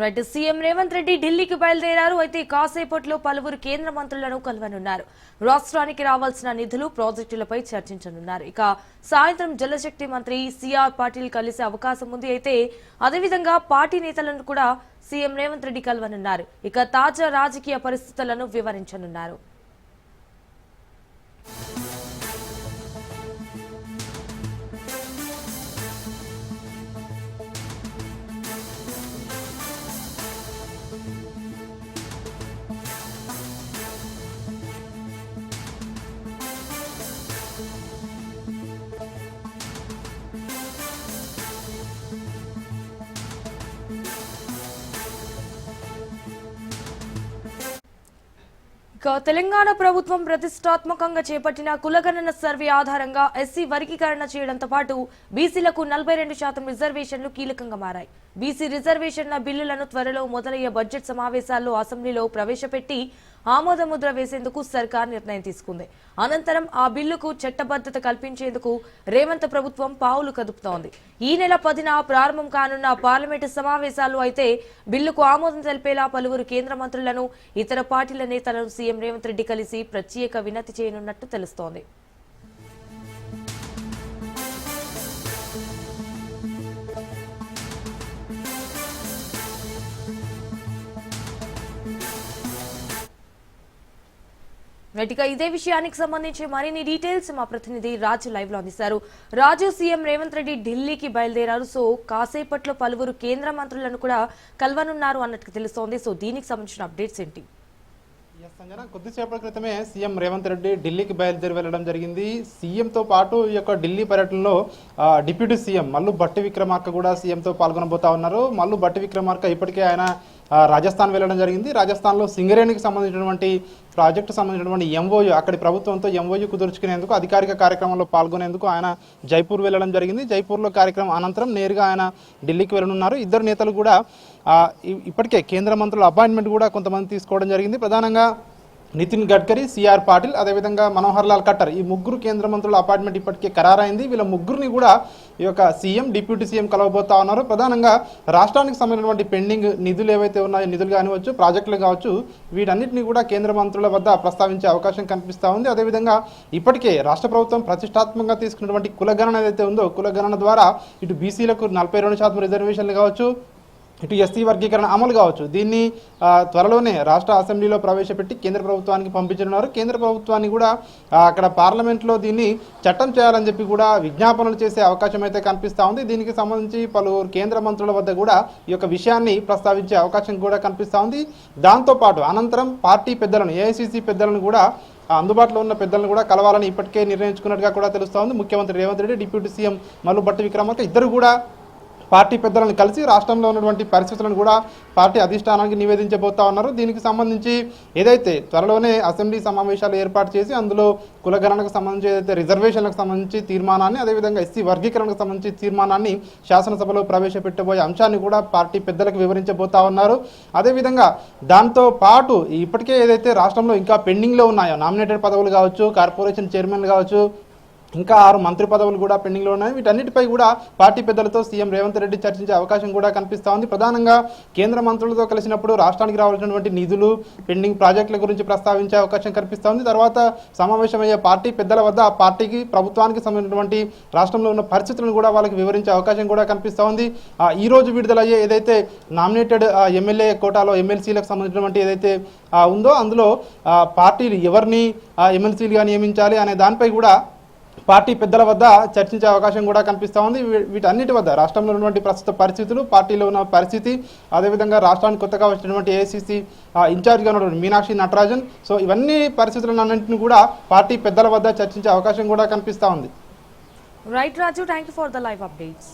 Right CM Revanth Reddy ఢిల్లీకి బయలుదేరారు. అయితే కాసేపట్లో పలువురు కేంద్ర మంత్రులను కలవనున్నారు. రాష్ట్రానికి రావాల్సిన నిధులు, ప్రాజెక్టులపై చర్చించనున్నారు. ఇక సాయంత్రం జలశక్తి మంత్రి సిఆర్ పాటిల్ కలిసే అవకాశం ఉంది. అయితే అదేవిధంగా పార్టీ నేతలను కూడా సీఎం రేవంత్ రెడ్డి కలవనున్నారు. ఇక తాజా రాజకీయ పరిస్థితులను వివరించనున్నారు. తెలంగాణ ప్రభుత్వం ప్రతిష్టాత్మకంగా చేపట్టిన కులగణన సర్వే ఆధారంగా ఎస్సీ వర్గీకరణ చేయడంతో పాటు బీసీలకు 42% రిజర్వేషన్లు కీలకంగా మారాయి. బీసీ రిజర్వేషన్ల బిల్లులను త్వరలో మొదలయ్యే బడ్జెట్ సమావేశాల్లో అసెంబ్లీలో ప్రవేశపెట్టి ఆమోదముద్ర వేసేందుకు సర్కార్ నిర్ణయం తీసుకుంది. అనంతరం ఆ బిల్లుకు చట్టబద్ధత కల్పించేందుకు రేవంత్ ప్రభుత్వం పావులు కదుపుతోంది. ఈ నెల 10న ప్రారంభం కానున్న పార్లమెంటు సమావేశాలు అయితే బిల్లుకు ఆమోదం తెలిపేలా పలువురు కేంద్ర మంత్రులను, ఇతర పార్టీల నేతలను సీఎం రేవంత్ రెడ్డి కలిసి ప్రత్యేక వినతి చేయనున్నట్టు తెలుస్తోంది. ఇదే విషయానికి సంబంధించి మరిన్ని డీటెయిల్స్ మా ప్రతినిధి రాజు లైవ్ లో అందిస్తారు. రాజు, సీఎం రేవంత్ రెడ్డి ఢిల్లీకి బయలుదేరారు. సో కాసేపట్లో పలువురు కేంద్ర మంత్రులను కూడా కలవనున్నారు అన్నట్టు తెలుస్తోంది. సో దీనికి సంబంధించిన అప్డేట్స్ ఏంటి? సంజన, కొద్దిసేపటి క్రితమే సీఎం రేవంత్ రెడ్డి ఢిల్లీకి బయలుదేరి వెళ్లడం జరిగింది. సీఎంతో పాటు ఈ యొక్క ఢిల్లీ పర్యటనలో డిప్యూటీ సీఎం మల్లు భట్టి విక్రమార్క కూడా సీఎంతో పాల్గొనబోతా ఉన్నారు. మల్లు భట్టి విక్రమార్క ఇప్పటికే ఆయన రాజస్థాన్ వెళ్ళడం జరిగింది. రాజస్థాన్లో సింగరేణికి సంబంధించినటువంటి ప్రాజెక్టు సంబంధించినటువంటి ఎంఓయూ, అక్కడి ప్రభుత్వంతో ఎంఓయూ కుదుర్చుకునేందుకు అధికారిక కార్యక్రమంలో పాల్గొనేందుకు ఆయన జైపూర్ వెళ్ళడం జరిగింది. జైపూర్లో కార్యక్రమం అనంతరం నేరుగా ఆయన ఢిల్లీకి వెళ్ళనున్నారు. ఇద్దరు నేతలు కూడా ఇప్పటికే కేంద్ర మంత్రుల అపాయింట్మెంట్ కూడా కొంతమంది తీసుకోవడం జరిగింది. ప్రధానంగా నితిన్ గడ్కరీ, సిఆర్ పాటిల్, అదేవిధంగా మనోహర్ లాల్ ఖట్టర్, ఈ ముగ్గురు కేంద్ర మంత్రుల అపాయింట్మెంట్ ఇప్పటికే ఖరారైంది. వీళ్ళ ముగ్గురిని కూడా ఈ యొక్క సీఎం, డిప్యూటీ సీఎం కలవబోతా ఉన్నారు. ప్రధానంగా రాష్ట్రానికి సంబంధించినటువంటి పెండింగ్ నిధులు ఏవైతే ఉన్నాయో, నిధులు కానివచ్చు, ప్రాజెక్టులు కావచ్చు, వీటన్నిటిని కూడా కేంద్ర మంత్రుల వద్ద ప్రస్తావించే అవకాశం కనిపిస్తూ ఉంది. అదేవిధంగా ఇప్పటికే రాష్ట్ర ప్రభుత్వం ప్రతిష్టాత్మకంగా తీసుకున్నటువంటి కులగణన ఏదైతే ఉందో, కులగణన ద్వారా ఇటు బీసీలకు 42% రిజర్వేషన్లు కావచ్చు, ఇటు ఎస్సీ వర్గీకరణ అమలు కావచ్చు, దీన్ని త్వరలోనే రాష్ట్ర అసెంబ్లీలో ప్రవేశపెట్టి కేంద్ర ప్రభుత్వానికి పంపించనున్నారు. కేంద్ర ప్రభుత్వాన్ని కూడా అక్కడ పార్లమెంట్లో దీన్ని చట్టం చేయాలని చెప్పి కూడా విజ్ఞాపనలు చేసే అవకాశం అయితే కనిపిస్తూ ఉంది. దీనికి సంబంధించి పలువురు కేంద్ర మంత్రుల వద్ద కూడా ఈ యొక్క విషయాన్ని ప్రస్తావించే అవకాశం కూడా కనిపిస్తూ ఉంది. దాంతోపాటు అనంతరం పార్టీ పెద్దలను, ఏఐసీసీ పెద్దలను కూడా, అందుబాటులో ఉన్న పెద్దలను కూడా కలవాలని ఇప్పటికే నిర్ణయించుకున్నట్టుగా కూడా తెలుస్తూ ఉంది. ముఖ్యమంత్రి రేవంత్ రెడ్డి, డిప్యూటీ సీఎం మల్లు భట్టి విక్రమార్క ఇద్దరు కూడా పార్టీ పెద్దలను కలిసి రాష్ట్రంలో ఉన్నటువంటి పరిస్థితులను కూడా పార్టీ అధిష్టానానికి నివేదించబోతా ఉన్నారు. దీనికి సంబంధించి ఏదైతే త్వరలోనే అసెంబ్లీ సమావేశాలు ఏర్పాటు చేసి అందులో కులగణనకు సంబంధించి ఏదైతే రిజర్వేషన్లకు సంబంధించి తీర్మానాన్ని, అదేవిధంగా ఎస్సీ వర్గీకరణకు సంబంధించి తీర్మానాన్ని శాసనసభలో ప్రవేశపెట్టబోయే అంశాన్ని కూడా పార్టీ పెద్దలకు వివరించబోతా ఉన్నారు. అదేవిధంగా దాంతో పాటు ఇప్పటికే ఏదైతే రాష్ట్రంలో ఇంకా పెండింగ్లో ఉన్నాయో నామినేటెడ్ పదవులు కావచ్చు, కార్పొరేషన్ చైర్మన్లు కావచ్చు, ఇంకా 6 మంత్రి పదవులు కూడా పెండింగ్లో ఉన్నాయి. వీటన్నిటిపై కూడా పార్టీ పెద్దలతో సీఎం రేవంత్ రెడ్డి చర్చించే అవకాశం కూడా కనిపిస్తూ ఉంది. ప్రధానంగా కేంద్ర మంత్రులతో కలిసినప్పుడు రాష్ట్రానికి రావాల్సినటువంటి నిధులు, పెండింగ్ ప్రాజెక్టుల గురించి ప్రస్తావించే అవకాశం కనిపిస్తూ ఉంది. తర్వాత సమావేశమయ్యే పార్టీ పెద్దల వద్ద ఆ పార్టీకి, ప్రభుత్వానికి సంబంధించినటువంటి రాష్ట్రంలో ఉన్న పరిస్థితులను కూడా వాళ్ళకి వివరించే అవకాశం కూడా కనిపిస్తూ ఉంది. ఈ రోజు విడుదలయ్యే ఏదైతే నామినేటెడ్ ఎమ్మెల్యే కోటాలో ఎమ్మెల్సీలకు సంబంధించినటువంటి ఏదైతే ఉందో, అందులో పార్టీలు ఎవరిని ఎమ్మెల్సీలుగా నియమించాలి అనే దానిపై కూడా పార్టీ పెద్దల వద్ద చర్చించే అవకాశం కూడా కనిపిస్తూ ఉంది. వీటన్నిటి వద్ద రాష్ట్రంలో ఉన్నటువంటి ప్రస్తుత పరిస్థితులు, పార్టీలో ఉన్న పరిస్థితి, అదేవిధంగా రాష్ట్రానికి కొత్తగా వచ్చినటువంటి ఏఐసీసీ ఇన్ఛార్జ్గా ఉన్నటువంటి మీనాక్షి నటరాజన్, సో ఇవన్నీ పరిస్థితులన్నింటినీ కూడా పార్టీ పెద్దల వద్ద చర్చించే అవకాశం కూడా కనిపిస్తూ ఉంది. Right Raju, thank you for the live updates.